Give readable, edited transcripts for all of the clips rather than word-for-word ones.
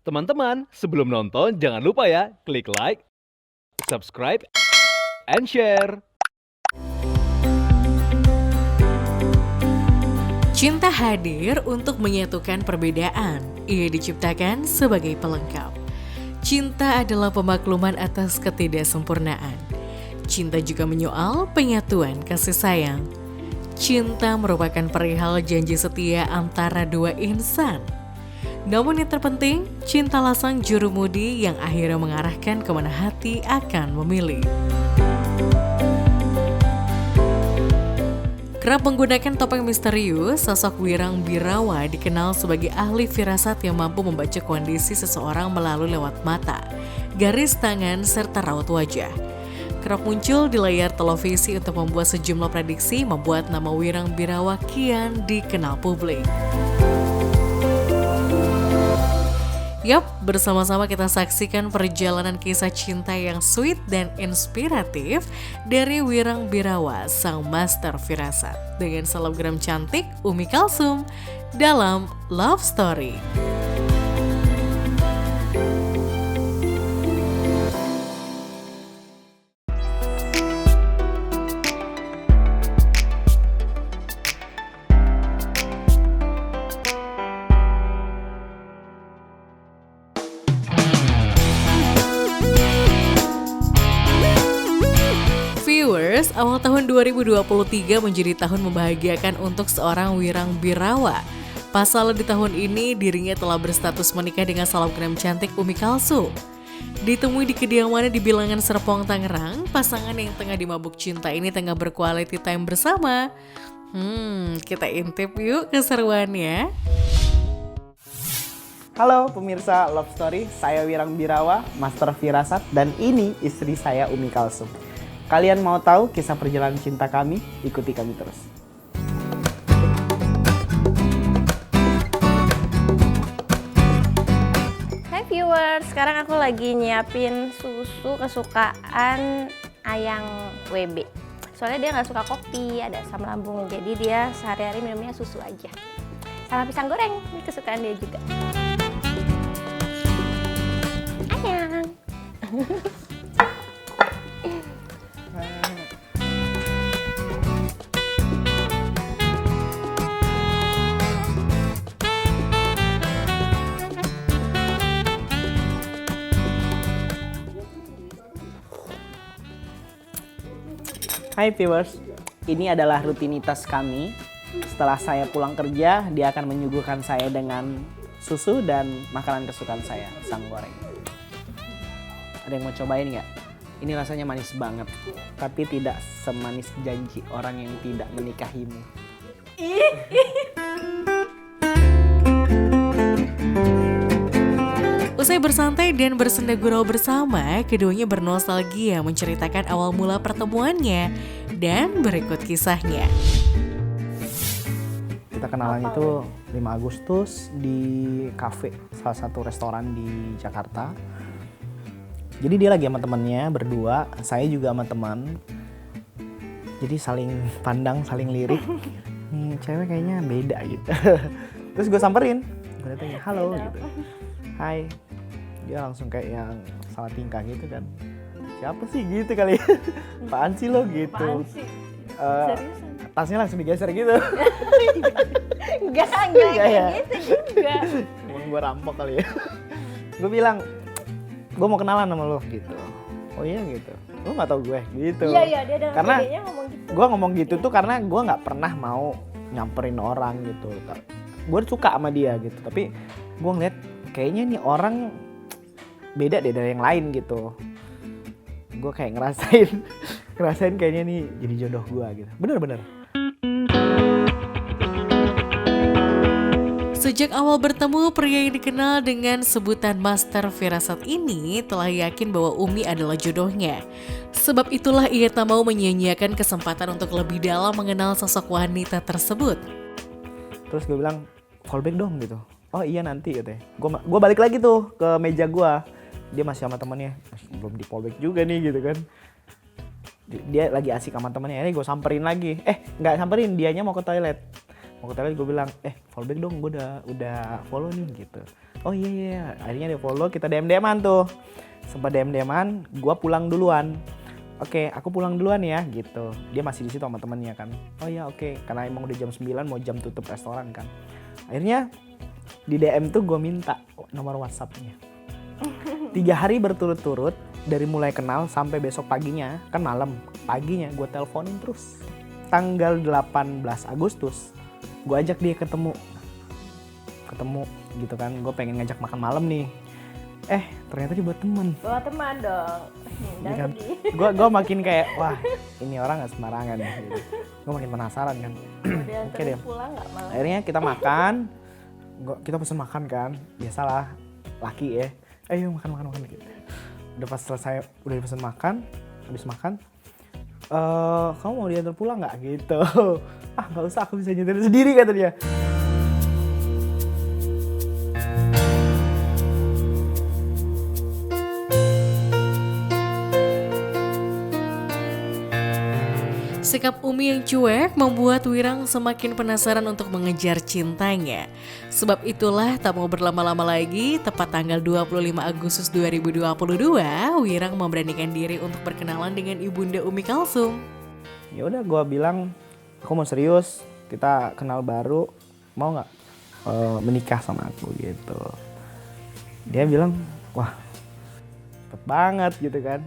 Teman-teman, sebelum nonton jangan lupa ya, klik like, subscribe, and share. Cinta hadir untuk menyatukan perbedaan. Ia diciptakan sebagai pelengkap. Cinta adalah pemakluman atas ketidaksempurnaan. Cinta juga menyoal penyatuan kasih sayang. Cinta merupakan perihal janji setia antara dua insan. Namun yang terpenting, cintalah sang jurumudi yang akhirnya mengarahkan kemana hati akan memilih. Kerap menggunakan topeng misterius, sosok Wirang Birawa dikenal sebagai ahli firasat yang mampu membaca kondisi seseorang melalui lewat mata, garis tangan, serta raut wajah. Kerap muncul di layar televisi untuk membuat sejumlah prediksi membuat nama Wirang Birawa kian dikenal publik. Yap, bersama-sama kita saksikan perjalanan kisah cinta yang sweet dan inspiratif dari Wirang Birawa, sang master firasat, dengan selebgram cantik Umi Kalsum dalam Love Story. Viewers, awal tahun 2023 menjadi tahun membahagiakan untuk seorang Wirang Birawa. Pasalnya di tahun ini dirinya telah berstatus menikah dengan selebgram cantik Umi Kalsum. Ditemui di kediamannya di Bilangan Serpong, Tangerang, pasangan yang tengah dimabuk cinta ini tengah berquality time bersama. Kita intip yuk keseruannya. Halo pemirsa Love Story, saya Wirang Birawa, Master Firasat, dan ini istri saya Umi Kalsum. Kalian mau tahu kisah perjalanan cinta kami? Ikuti kami terus. Hai viewers, sekarang aku lagi nyiapin susu kesukaan Ayang WB. Soalnya dia nggak suka kopi, ada asam lambung, jadi dia sehari-hari minumnya susu aja. Sama pisang goreng, ini kesukaan dia juga. Ayang. Hai viewers, ini adalah rutinitas kami. Setelah saya pulang kerja, dia akan menyuguhkan saya dengan susu dan makanan kesukaan saya, pisang goreng. Ada yang mau cobain nggak? Ini rasanya manis banget, tapi tidak semanis janji orang yang tidak menikahimu. Usai bersantai dan bersenda gurau bersama, keduanya bernostalgia menceritakan awal mula pertemuannya dan berikut kisahnya. Kita kenalan itu 5 Agustus di kafe, salah satu restoran di Jakarta. Jadi dia lagi sama temennya berdua, saya juga sama teman. Jadi saling pandang, saling lirik. Nih cewek kayaknya beda gitu. Terus gue samperin, gue tanya halo gitu. Hai. Dia langsung kayak yang salah tingkah gitu kan. Siapa sih gitu kali ya? Apaan sih lo gitu? Apaan sih? Seriusan? Tasnya langsung digeser gitu. Enggak ya? gitu juga. Emang gue rampok kali ya. Gue bilang, gue mau kenalan sama lo gitu. Oh iya gitu. Lo gak tau gue gitu. Iya, dia dengan Karena pedenya ngomong gitu. gue ngomong gitu tuh karena gue gak pernah mau nyamperin orang gitu. Gue suka sama dia gitu. Tapi gue ngeliat kayaknya nih orang beda deh dari yang lain gitu. Gue kayak ngerasain kayaknya nih jadi jodoh gue gitu. Bener-bener. Sejak awal bertemu, pria yang dikenal dengan sebutan Master Firasat ini telah yakin bahwa Umi adalah jodohnya. Sebab itulah ia tak mau menyia-nyiakan kesempatan untuk lebih dalam mengenal sosok wanita tersebut. Terus gue bilang, fallback dong gitu. Oh iya nanti katanya. Gue balik lagi tuh ke meja gue. Dia masih sama temannya. Belum di fallback juga nih gitu kan. Dia lagi asik sama temannya. Ini gue samperin lagi. Nggak samperin, dianya mau ke toilet. Gue bilang, fallback dong, gue udah follow nih gitu. Oh iya, akhirnya dia follow, kita DM-an tuh. Sempat DM-an, gua pulang duluan. Oke, aku pulang duluan ya gitu. Dia masih di situ sama temennya kan. Oh iya oke, karena emang udah jam 9 mau jam tutup restoran kan. Akhirnya di DM tuh gue minta nomor WhatsApp-nya. 3 hari berturut-turut dari mulai kenal sampai besok paginya, kan malam, paginya gue teleponin terus. Tanggal 18 Agustus gue ajak dia ketemu gitu kan, gue pengen ngajak makan malam nih. Ternyata dia buat temen. Bawa teman dong. Ya kan? Gue makin kayak wah ini orang nggak sembarangan ya. Gitu. Gue makin penasaran kan. Oke deh. Pulang nggak malam? Akhirnya kita makan, kita pesen makan kan, biasalah laki ya. Ayo makan gitu. Udah pas selesai, udah pesen makan, habis makan, kamu mau diantar pulang nggak gitu? Ah nggak usah, aku bisa nyetir sendiri kata dia. Sikap Umi yang cuek membuat Wirang semakin penasaran untuk mengejar cintanya. Sebab itulah tak mau berlama-lama lagi, tepat tanggal 25 Agustus 2022, Wirang memberanikan diri untuk berkenalan dengan ibunda Umi Kalsum. Ya udah gue bilang, aku mau serius, kita kenal baru, mau nggak menikah sama aku gitu. Dia bilang, wah cepet banget gitu kan.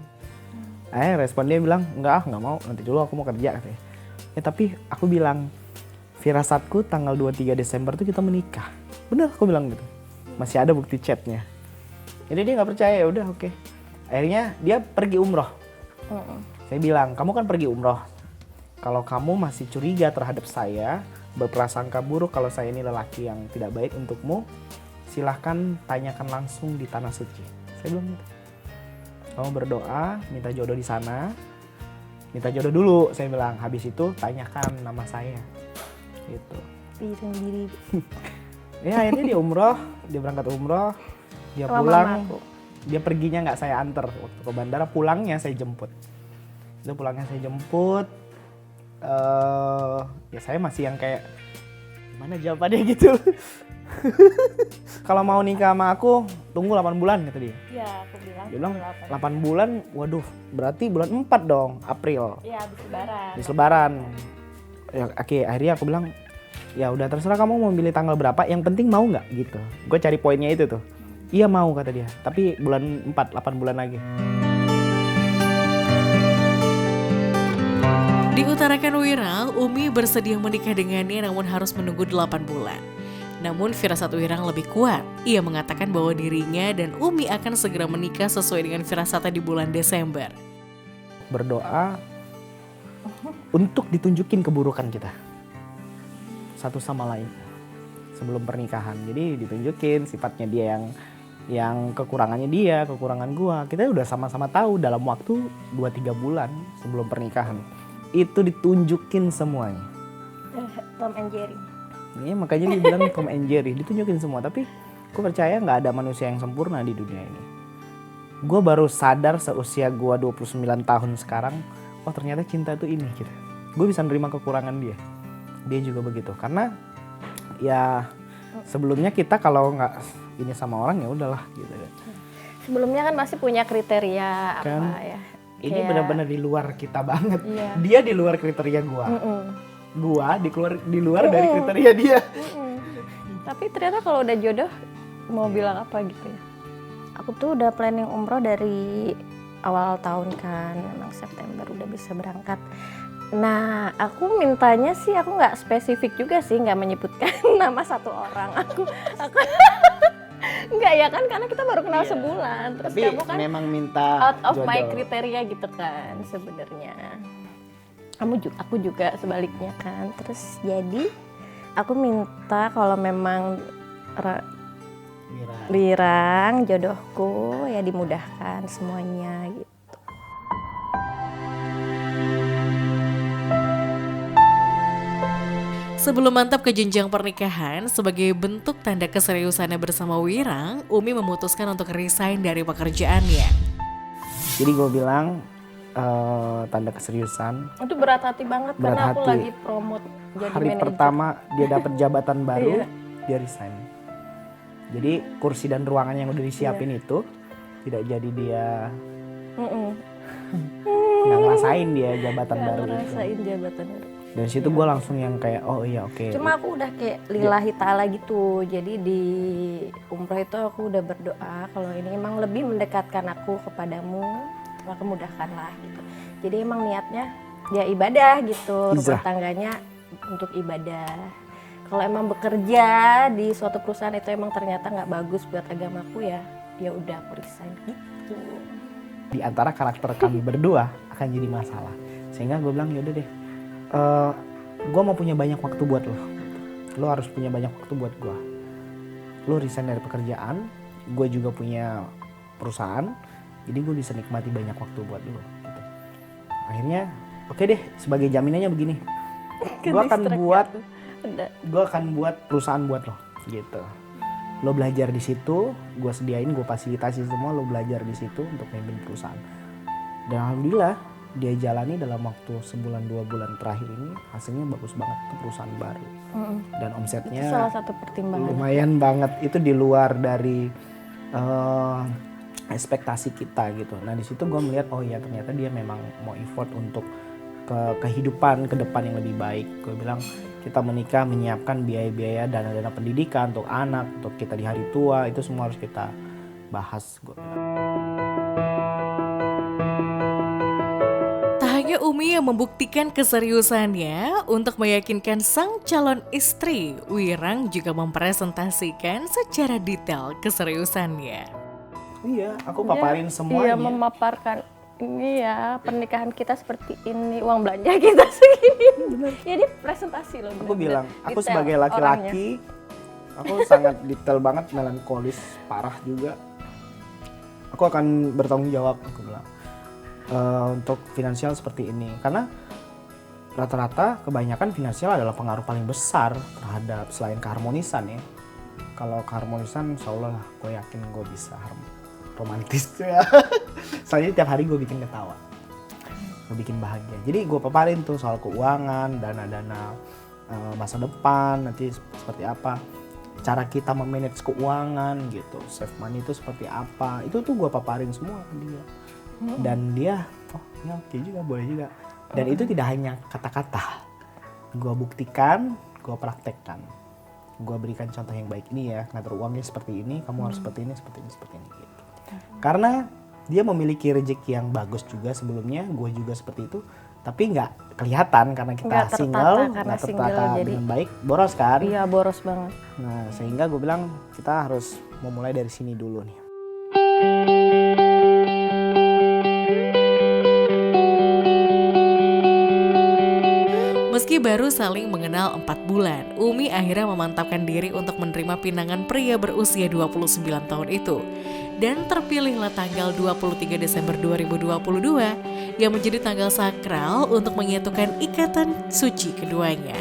Respon dia bilang, nggak mau, nanti dulu aku mau kerja katanya. Tapi aku bilang, firasatku tanggal 23 Desember tuh kita menikah. Bener aku bilang gitu, masih ada bukti chatnya. Jadi dia nggak percaya, ya udah oke. Akhirnya dia pergi umroh. Saya bilang, kamu kan pergi umroh. Kalau kamu masih curiga terhadap saya, berprasangka buruk kalau saya ini lelaki yang tidak baik untukmu, silahkan tanyakan langsung di tanah suci. Saya bilang gitu. Kamu berdoa, minta jodoh di sana, minta jodoh dulu, saya bilang. Habis itu tanyakan nama saya, gitu. Sendiri. Ya akhirnya dia umroh, dia berangkat umroh, dia Sama pulang, mamaku. dia perginya nggak saya anter waktu ke bandara, pulangnya saya jemput. Itu pulangnya saya jemput, ya saya masih yang kayak gimana jawabannya gitu. Kalau mau nikah sama aku, tunggu 8 bulan kata dia. Iya, aku bilang. Dia bilang 8 bulan, waduh berarti bulan 4 dong, April. Iya, habis lebaran. Habis lebaran. Ya, oke, akhirnya aku bilang, ya udah terserah kamu mau pilih tanggal berapa, yang penting mau nggak gitu. Gue cari poinnya itu tuh. Iya mau kata dia, tapi bulan 4, 8 bulan lagi. Diutarakan Wirang, Umi bersedia menikah dengannya namun harus menunggu 8 bulan. Namun firasat Wirang lebih kuat. Ia mengatakan bahwa dirinya dan Umi akan segera menikah sesuai dengan firasatnya di bulan Desember. Berdoa untuk ditunjukin keburukan kita satu sama lain sebelum pernikahan. Jadi ditunjukin sifatnya dia yang kekurangannya dia, kekurangan gua. Kita udah sama-sama tahu dalam waktu 2-3 bulan sebelum pernikahan. Itu ditunjukin semuanya. Tom and Jerry. Iya makanya dia bilang Tom and Jerry, ditunjukin semua. Tapi gue percaya nggak ada manusia yang sempurna di dunia ini. Gue baru sadar seusia gue 29 tahun sekarang, oh ternyata cinta itu ini gitu. Gue bisa nerima kekurangan dia. Dia juga begitu. Karena ya sebelumnya kita kalau nggak ini sama orang ya udahlah gitu. Sebelumnya kan masih punya kriteria Kan, apa ya? Ini Kayak- benar-benar di luar kita banget. Iya. Dia di luar kriteria gue. Gua di luar dari kriteria dia. Tapi ternyata kalau udah jodoh mau bilang apa gitu ya. Aku tuh udah planning umroh dari awal tahun kan, memang September udah bisa berangkat. Nah, aku mintanya sih aku nggak spesifik juga sih, nggak menyebutkan nama satu orang. Aku nggak ya kan, karena kita baru kenal sebulan. Terus Tapi kamu kan memang minta out of my jodoh. kriteria gitu kan sebenarnya. Aku juga sebaliknya kan. Terus jadi aku minta kalau memang Wirang jodohku ya dimudahkan semuanya gitu. Sebelum mantap ke jenjang pernikahan, sebagai bentuk tanda keseriusannya bersama Wirang, Umi memutuskan untuk resign dari pekerjaannya. Jadi gue bilang tanda keseriusan. Itu berat hati banget Berat karena aku hati. lagi promote jadi Hari manajer. pertama dia dapat jabatan baru, Iya. dia resign. Jadi kursi dan ruangan yang udah disiapin itu tidak jadi dia nggak ngerasain dia jabatan Nggak baru gitu. ngerasain jabatan baru. Dari situ gue langsung yang kayak oh iya oke. Cuma aku udah kayak lillahi ta'ala gitu. Jadi di umroh itu aku udah berdoa kalau ini emang lebih mendekatkan aku kepadamu, maka mudahkanlah gitu. Jadi emang niatnya ya ibadah gitu, rumah tangganya untuk ibadah. Kalau emang bekerja di suatu perusahaan itu emang ternyata nggak bagus buat agamaku ya udah aku resign gitu. Di antara karakter kami berdua akan jadi masalah. Sehingga gue bilang yaudah deh, gue mau punya banyak waktu buat lo harus punya banyak waktu buat gue. Lo resign dari pekerjaan, gue juga punya perusahaan, jadi gue bisa nikmati banyak waktu buat lo gitu. Akhirnya oke deh, sebagai jaminannya begini, gue akan buat perusahaan buat lo gitu. Lo belajar di situ, gue sediain, gue fasilitasi semua, lo belajar di situ untuk memimpin perusahaan. Dan alhamdulillah dia jalani dalam waktu sebulan 2 bulan terakhir ini hasilnya bagus banget, itu perusahaan baru. Dan omsetnya Itu salah satu pertimbangan. lumayan banget, itu di luar dari ekspektasi kita gitu. Nah di situ gue melihat oh ya ternyata dia memang mau effort untuk kehidupan ke depan yang lebih baik. Gue bilang kita menikah menyiapkan biaya-biaya dana-dana pendidikan untuk anak, untuk kita di hari tua, itu semua harus kita bahas. Gue bilang. Tak hanya Umi yang membuktikan keseriusannya untuk meyakinkan sang calon istri, Wirang juga mempresentasikan secara detail keseriusannya. Iya, aku paparin semuanya. Iya, memaparkan ini ya pernikahan kita seperti ini, uang belanja kita segini. Jadi presentasi loh. Aku bilang, aku detail sebagai laki-laki, aku sangat detail banget, melankolis, parah juga. Aku akan bertanggung jawab, aku bilang. Untuk finansial seperti ini. Karena rata-rata kebanyakan finansial adalah pengaruh paling besar terhadap selain keharmonisan ya. Kalau keharmonisan insya Allah gue yakin gue bisa romantis ya. Soalnya tiap hari gue bikin ketawa, gue bikin bahagia. Jadi gue paparin tuh soal keuangan, dana-dana masa depan nanti seperti apa, cara kita memanage keuangan gitu, save money itu seperti apa, itu tuh gue paparin semua ke dia. Dan dia oh ya oke juga, boleh juga. Dan itu tidak hanya kata-kata, gue buktikan, gue praktekkan, gue berikan contoh yang baik. Ini ya ngatur uangnya seperti ini, kamu harus seperti ini gitu. Karena dia memiliki rezeki yang bagus juga sebelumnya, gue juga seperti itu, tapi nggak kelihatan karena kita Nggak tertata, single, karena nggak single, tertata jadi dengan baik, boros kan. Iya, boros banget. Nah sehingga gue bilang kita harus memulai dari sini dulu nih. Meski baru saling mengenal 4 bulan, Umi akhirnya memantapkan diri untuk menerima pinangan pria berusia 29 tahun itu. Dan terpilihlah tanggal 23 Desember 2022 yang menjadi tanggal sakral untuk menyatukan ikatan suci keduanya.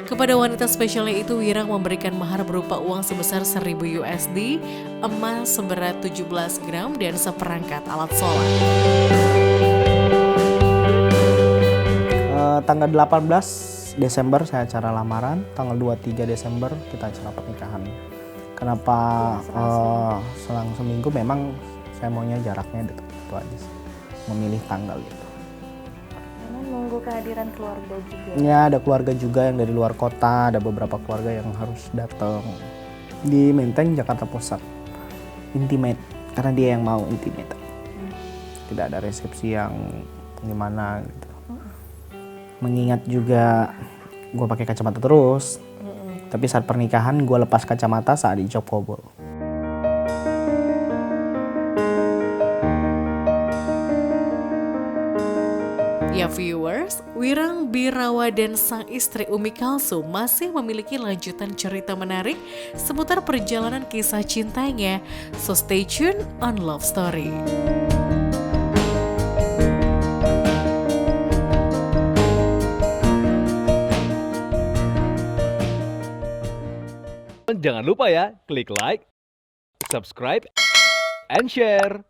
Kepada wanita spesialnya itu, Wirang memberikan mahar berupa uang sebesar 1.000 USD, emas seberat 17 gram, dan seperangkat alat sholat. Tanggal 18 Desember saya acara lamaran, tanggal 23 Desember kita acara pernikahan. Kenapa selang seminggu, memang saya maunya jaraknya dekat itu aja sih. Memilih tanggal itu. Karena nunggu kehadiran keluarga juga. Ya ada keluarga juga yang dari luar kota, ada beberapa keluarga yang harus datang. Di Menteng, Jakarta Pusat. Intimate, karena dia yang mau intimate. Tidak ada resepsi yang gimana gitu. Mengingat juga gue pakai kacamata terus, tapi saat pernikahan gue lepas kacamata saat di job kobol. Ya viewers, Wirang Birawa dan sang istri Umi Kalsum masih memiliki lanjutan cerita menarik seputar perjalanan kisah cintanya. So stay tuned on Love Story. Jangan lupa ya, klik like, subscribe, and share.